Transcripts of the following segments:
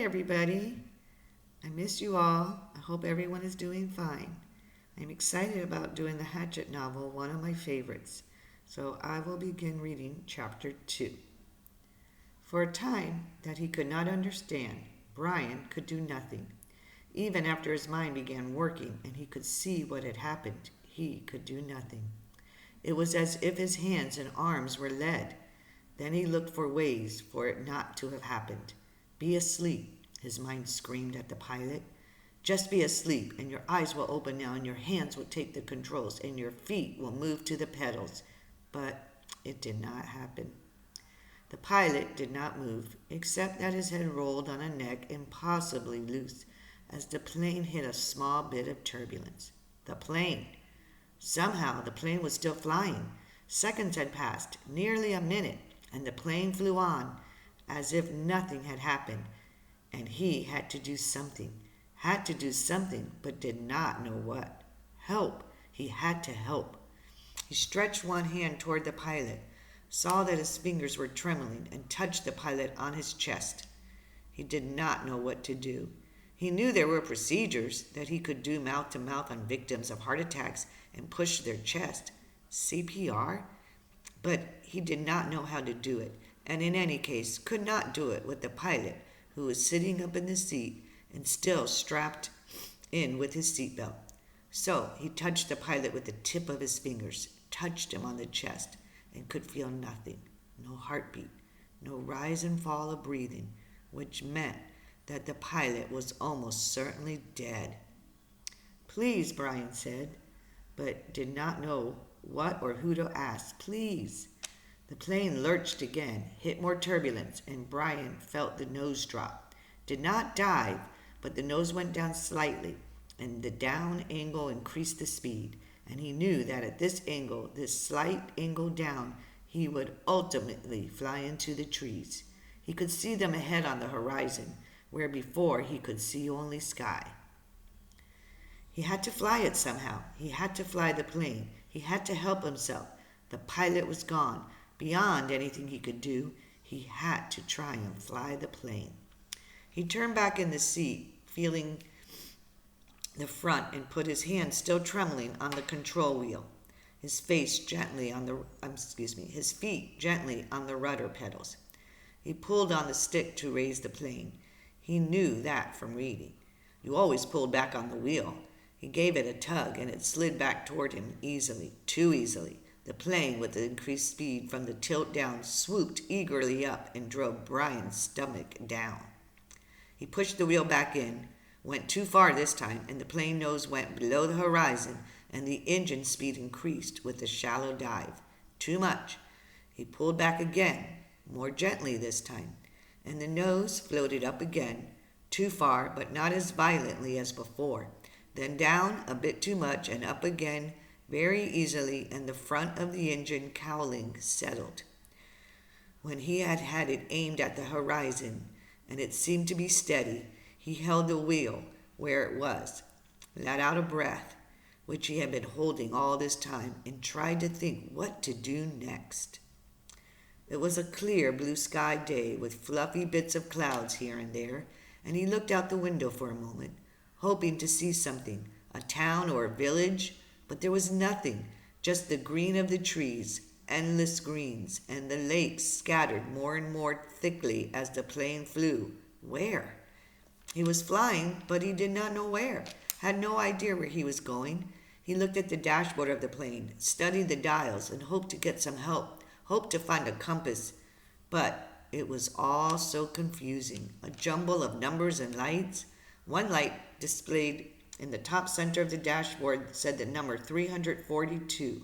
everybody. I miss you all. I hope everyone is doing fine. I'm excited about doing the Hatchet novel, one of my favorites. So I will begin reading chapter 2. For a time that he could not understand, Bryan could do nothing. Even after his mind began working and he could see what had happened, he could do nothing. It was as if his hands and arms were lead. Then he looked for ways for it not to have happened. Be asleep, his mind screamed at the pilot. Just be asleep, and your eyes will open now, and your hands will take the controls, and your feet will move to the pedals. But it did not happen. The pilot did not move, except that his head rolled on a neck impossibly loose as the plane hit a small bit of turbulence. The plane! Somehow the plane was still flying. Seconds had passed, nearly a minute, and the plane flew on as if nothing had happened. And he had to do something, but did not know what. Help! He had to help. He stretched one hand toward the pilot, saw that his fingers were trembling, and touched the pilot on his chest. He did not know what to do. He knew there were procedures that he could do mouth-to-mouth on victims of heart attacks and push their chest. CPR? But he did not know how to do it, and in any case could not do it with the pilot, who was sitting up in the seat and still strapped in with his seatbelt. So he touched the pilot with the tip of his fingers, touched him on the chest, and could feel nothing, no heartbeat, no rise and fall of breathing, which meant that the pilot was almost certainly dead. Please, Bryan said, but did not know what or who to ask. Please. The plane lurched again, hit more turbulence, and Bryan felt the nose drop. Did not dive, but the nose went down slightly, and the down angle increased the speed, and he knew that at this angle, this slight angle down, he would ultimately fly into the trees. He could see them ahead on the horizon, where before he could see only sky. He had to fly it somehow. He had to fly the plane. He had to help himself. The pilot was gone. Beyond anything he could do, he had to try and fly the plane. He turned back in the seat, feeling the front, and put his hand still trembling on the control wheel, his feet gently on the rudder pedals. He pulled on the stick to raise the plane. He knew that from reading. You always pulled back on the wheel. He gave it a tug, and it slid back toward him easily, too easily. The plane, with the increased speed from the tilt down, swooped eagerly up and drove Bryan's stomach down. He pushed the wheel back in, went too far this time, and the plane nose went below the horizon, and the engine speed increased with the shallow dive. Too much. He pulled back again, more gently this time, and the nose floated up again, too far, but not as violently as before. Then down a bit too much, and up again very easily, and the front of the engine cowling settled. When he had it aimed at the horizon, and it seemed to be steady, he held the wheel where it was, let out a breath, which he had been holding all this time, and tried to think what to do next. It was a clear blue sky day with fluffy bits of clouds here and there, and he looked out the window for a moment, hoping to see something, a town or a village, but there was nothing, just the green of the trees, endless greens, and the lakes scattered more and more thickly as the plane flew. Where? He was flying, but he did not know where, had no idea where he was going. He looked at the dashboard of the plane, studied the dials, and hoped to get some help, hoped to find a compass. But it was all so confusing, a jumble of numbers and lights. One light displayed in the top center of the dashboard said the number 342.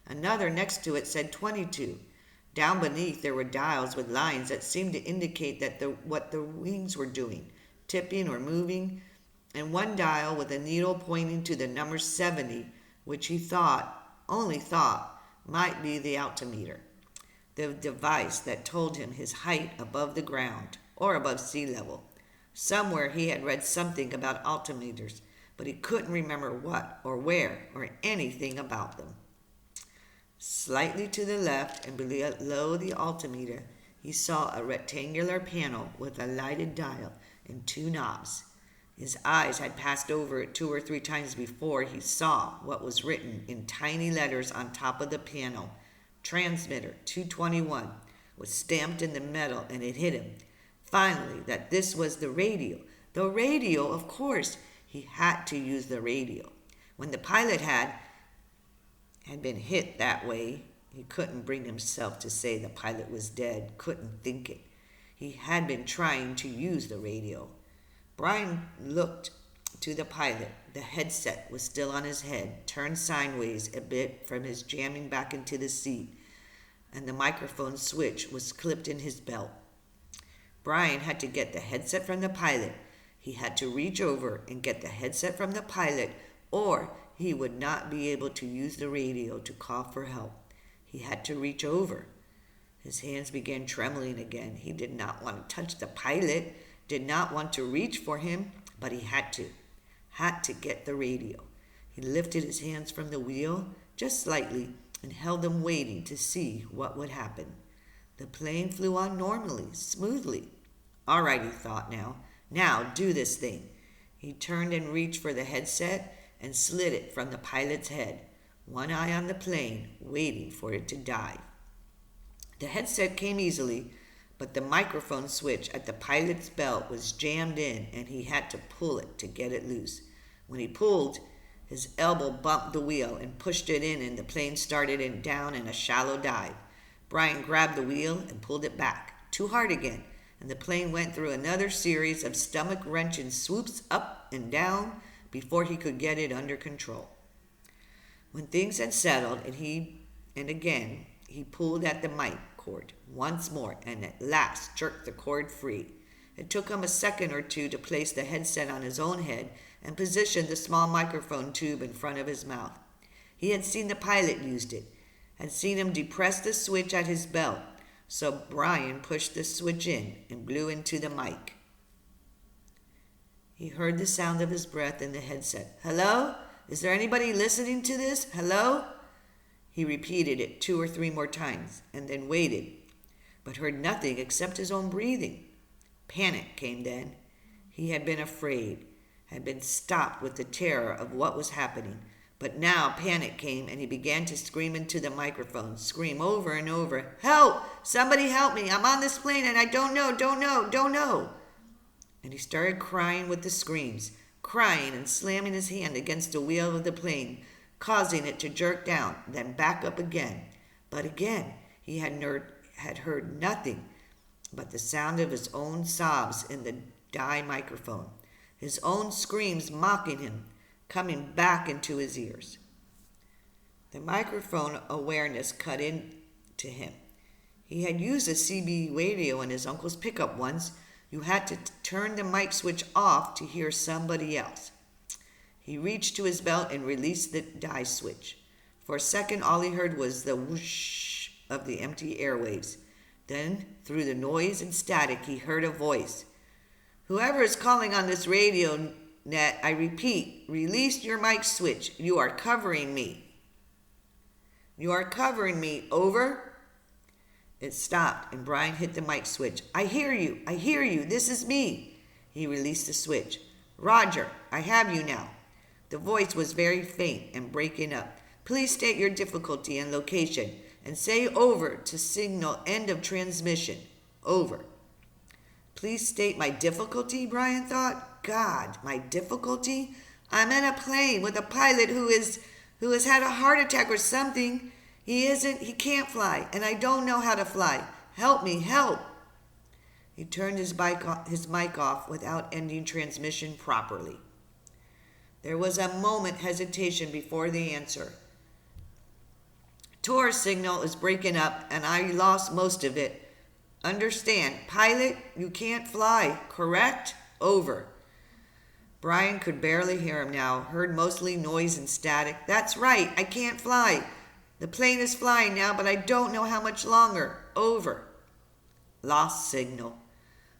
Another next to it said 22. Down beneath there were dials with lines that seemed to indicate that what the wings were doing, tipping or moving, and one dial with a needle pointing to the number 70, which he only thought, might be the altimeter, the device that told him his height above the ground or above sea level. Somewhere he had read something about altimeters, but he couldn't remember what or where or anything about them. Slightly to the left and below the altimeter, he saw a rectangular panel with a lighted dial, and 2 knobs. His eyes had passed over it 2 or 3 times before he saw what was written in tiny letters on top of the panel. Transmitter 221 was stamped in the metal, and it hit him. Finally, that this was the radio. The radio, of course. He had to use the radio. When the pilot had been hit that way, he couldn't bring himself to say the pilot was dead, couldn't think it. He had been trying to use the radio. Bryan looked to the pilot. The headset was still on his head, turned sideways a bit from his jamming back into the seat, and the microphone switch was clipped in his belt. Bryan had to get the headset from the pilot. He had to reach over and get the headset from the pilot, or he would not be able to use the radio to call for help. He had to reach over. His hands began trembling again. He did not want to touch the pilot, did not want to reach for him, but he had to get the radio. He lifted his hands from the wheel just slightly and held them waiting to see what would happen. The plane flew on normally, smoothly. All right, he thought now. Now, do this thing. He turned and reached for the headset and slid it from the pilot's head, one eye on the plane, waiting for it to dive. The headset came easily, but the microphone switch at the pilot's belt was jammed in, and he had to pull it to get it loose. When he pulled, his elbow bumped the wheel and pushed it in, and the plane started down in a shallow dive. Bryan grabbed the wheel and pulled it back, too hard again, and the plane went through another series of stomach-wrenching swoops up and down before he could get it under control. When things had settled, and again he pulled at the mic cord once more, and at last jerked the cord free. It took him a second or two to place the headset on his own head and position the small microphone tube in front of his mouth. He had seen the pilot used it, had seen him depress the switch at his belt, so Bryan pushed the switch in and blew into the mic. He heard the sound of his breath in the headset. Hello? Is there anybody listening to this? Hello? He repeated it 2 or 3 more times and then waited, but heard nothing except his own breathing. Panic came then. He had been afraid, had been stopped with the terror of what was happening. But now panic came, and he began to scream into the microphone, scream over and over, "Help! Somebody help me! I'm on this plane and I don't know!" And he started crying with the screams, crying and slamming his hand against the wheel of the plane, causing it to jerk down, then back up again. But again he had heard nothing but the sound of his own sobs in the die microphone, his own screams mocking him, coming back into his ears. The microphone awareness cut into him. He had used a CB radio in his uncle's pickup once. You had to turn the mic switch off to hear somebody else. He reached to his belt and released the die switch. For a second, all he heard was the whoosh of the empty airwaves. Then, through the noise and static, he heard a voice. "Whoever is calling on this radio net, I repeat, release your mic switch. You are covering me. You are covering me. Over." It stopped, and Bryan hit the mic switch. I hear you. This is me." He released the switch. "Roger, I have you now." The voice was very faint and breaking up. "Please state your difficulty and location, and say over to signal end of transmission. Over." Please state my difficulty, Bryan thought. God, my difficulty? I'm in a plane with a pilot who has had a heart attack or something. He can't fly, and I don't know how to fly. Help me, help. He turned his mic off without ending transmission properly. There was a moment hesitation before the answer. "Tour signal is breaking up, and I lost most of it. Understand, pilot, you can't fly, correct? Over." Bryan could barely hear him now, heard mostly noise and static. "That's right, I can't fly. The plane is flying now, but I don't know how much longer. Over." Lost signal.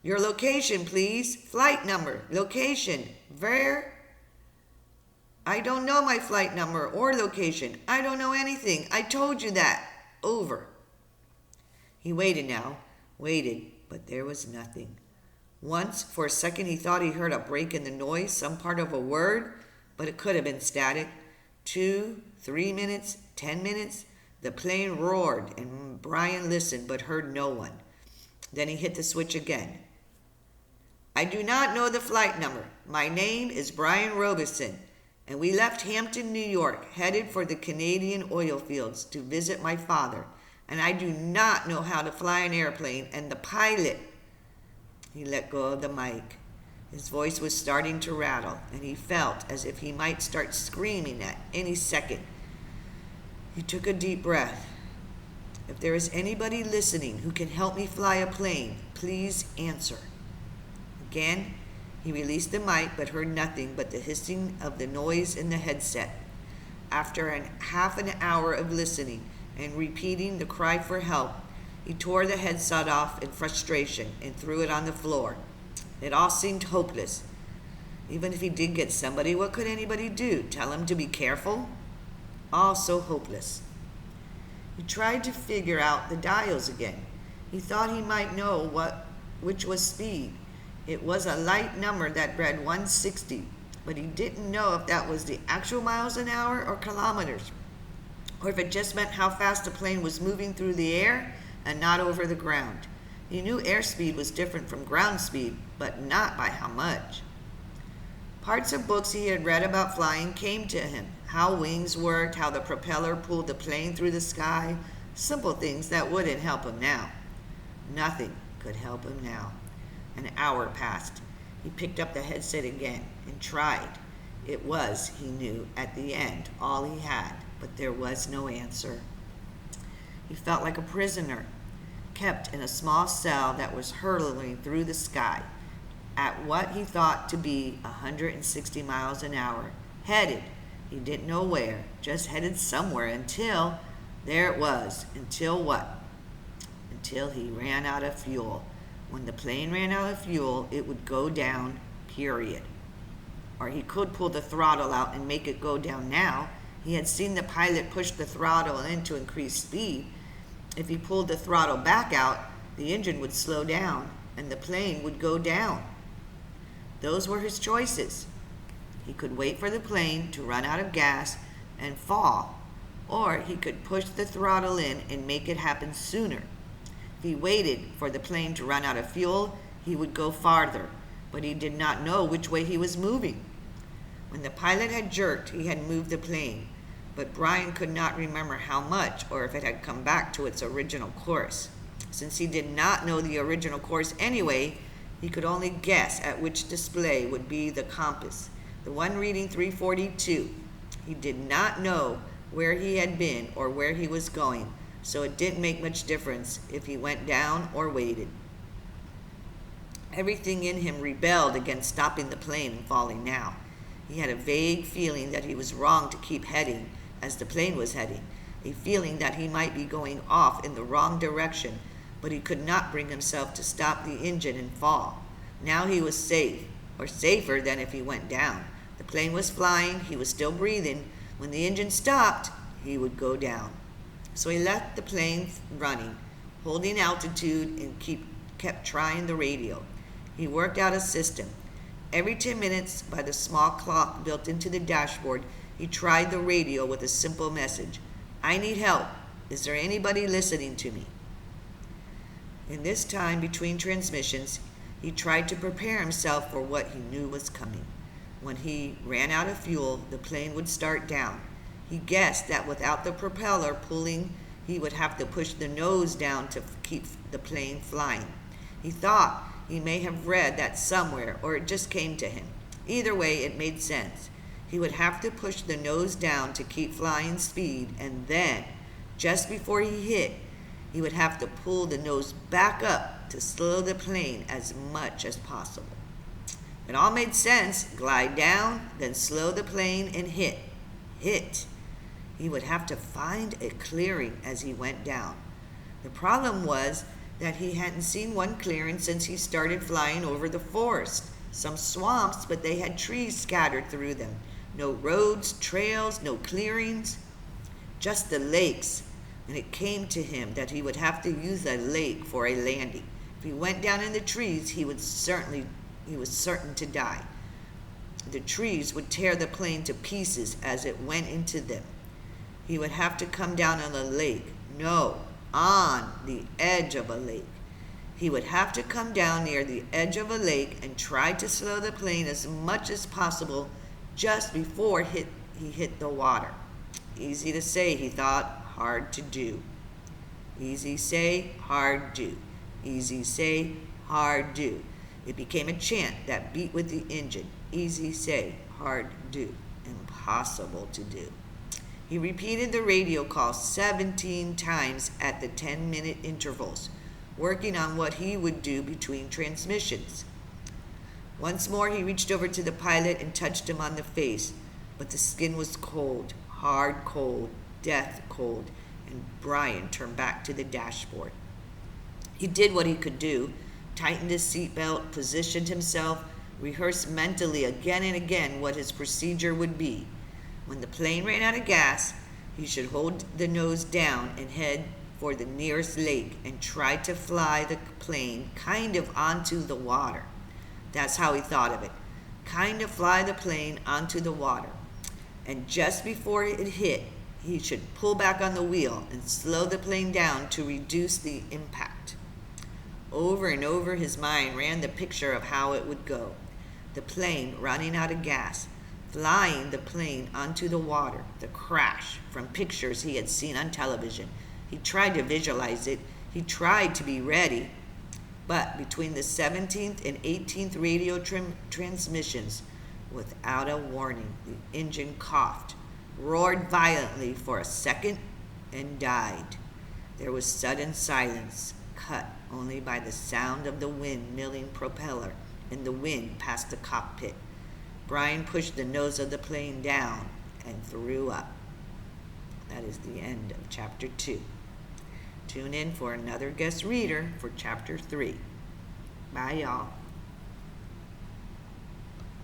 "Your location, please. Flight number. Location. Where?" "I don't know my flight number or location. I don't know anything. I told you that. Over." He waited now. Waited, but there was nothing. Once, for a second, he thought he heard a break in the noise, some part of a word, but it could have been static. 2, 3 minutes, 10 minutes. The plane roared, and Bryan listened but heard no one. Then he hit the switch again. I do not know the flight number. My name is Bryan Robeson, and we left Hampton, New York, headed for the Canadian oil fields to visit my father, and I do not know how to fly an airplane, and the pilot... He let go of the mic. His voice was starting to rattle, and he felt as if he might start screaming at any second. He took a deep breath. If there is anybody listening who can help me fly a plane, please answer. Again, he released the mic but heard nothing but the hissing of the noise in the headset. After half an hour of listening and repeating the cry for help, he tore the headset off in frustration and threw it on the floor. It all seemed hopeless. Even if he did get somebody, what could anybody do? Tell him to be careful? All so hopeless. He tried to figure out the dials again. He thought he might know which was speed. It was a light number that read 160, but he didn't know if that was the actual miles an hour or kilometers, or if it just meant how fast the plane was moving through the air and not over the ground. He knew airspeed was different from ground speed, but not by how much. Parts of books he had read about flying came to him, how wings worked, how the propeller pulled the plane through the sky, simple things that wouldn't help him now. Nothing could help him now. An hour passed. He picked up the headset again and tried. It was, he knew, at the end, all he had, but there was no answer. He felt like a prisoner, kept in a small cell that was hurtling through the sky at what he thought to be 160 miles an hour, headed, he didn't know where, just headed somewhere until, there it was, until what? Until he ran out of fuel. When the plane ran out of fuel, it would go down, period. Or he could pull the throttle out and make it go down now. He had seen the pilot push the throttle in to increase speed. If he pulled the throttle back out, the engine would slow down and the plane would go down. Those were his choices. He could wait for the plane to run out of gas and fall, or he could push the throttle in and make it happen sooner. If he waited for the plane to run out of fuel, he would go farther, but he did not know which way he was moving. When the pilot had jerked, he had moved the plane, but Bryan could not remember how much or if it had come back to its original course. Since he did not know the original course anyway, he could only guess at which display would be the compass, the one reading 342. He did not know where he had been or where he was going, so it didn't make much difference if he went down or waited. Everything in him rebelled against stopping the plane and falling now. He had a vague feeling that he was wrong to keep heading as the plane was heading, a feeling that he might be going off in the wrong direction, but he could not bring himself to stop the engine and fall. Now he was safe, or safer than if he went down. The plane was flying, he was still breathing. When the engine stopped, he would go down. So he left the plane running, holding altitude, and kept trying the radio. He worked out a system. Every 10 minutes, by the small clock built into the dashboard, he tried the radio with a simple message. I need help. Is there anybody listening to me? In this time between transmissions, he tried to prepare himself for what he knew was coming. When he ran out of fuel, the plane would start down. He guessed that without the propeller pulling, he would have to push the nose down to keep the plane flying. He thought he may have read that somewhere, or it just came to him. Either way, it made sense. He would have to push the nose down to keep flying speed, and then, just before he hit, he would have to pull the nose back up to slow the plane as much as possible. It all made sense. Glide down, then slow the plane and hit. Hit. He would have to find a clearing as he went down. The problem was that he hadn't seen one clearing since he started flying over the forest. Some swamps, but they had trees scattered through them. No roads, trails, no clearings, just the lakes. And it came to him that he would have to use a lake for a landing. If he went down in the trees, he was certain to die. The trees would tear the plane to pieces as it went into them. He would have to come down on the lake. No, on the edge of a lake. He would have to come down near the edge of a lake and try to slow the plane as much as possible just before he hit the water. Easy to say, he thought, hard to do. Easy say, hard do. Easy say, hard do. It became a chant that beat with the engine. Easy say, hard do. Impossible to do. He repeated the radio call 17 times at the 10-minute intervals, working on what he would do between transmissions. Once more he reached over to the pilot and touched him on the face, but the skin was cold, hard cold, death cold, and Bryan turned back to the dashboard. He did what he could do, tightened his seatbelt, positioned himself, rehearsed mentally again and again what his procedure would be. When the plane ran out of gas, he should hold the nose down and head for the nearest lake and try to fly the plane kind of onto the water. That's how he thought of it. Kind of fly the plane onto the water. And just before it hit, he should pull back on the wheel and slow the plane down to reduce the impact. Over and over his mind ran the picture of how it would go. The plane running out of gas, flying the plane onto the water, the crash from pictures he had seen on television. He tried to visualize it. He tried to be ready. But between the 17th and 18th radio transmissions, without a warning, the engine coughed, roared violently for a second, and died. There was sudden silence, cut only by the sound of the wind milling propeller and the wind past the cockpit. Bryan pushed the nose of the plane down and threw up. That is the end of Chapter 2. Tune in for another guest reader for Chapter 3. Bye, y'all.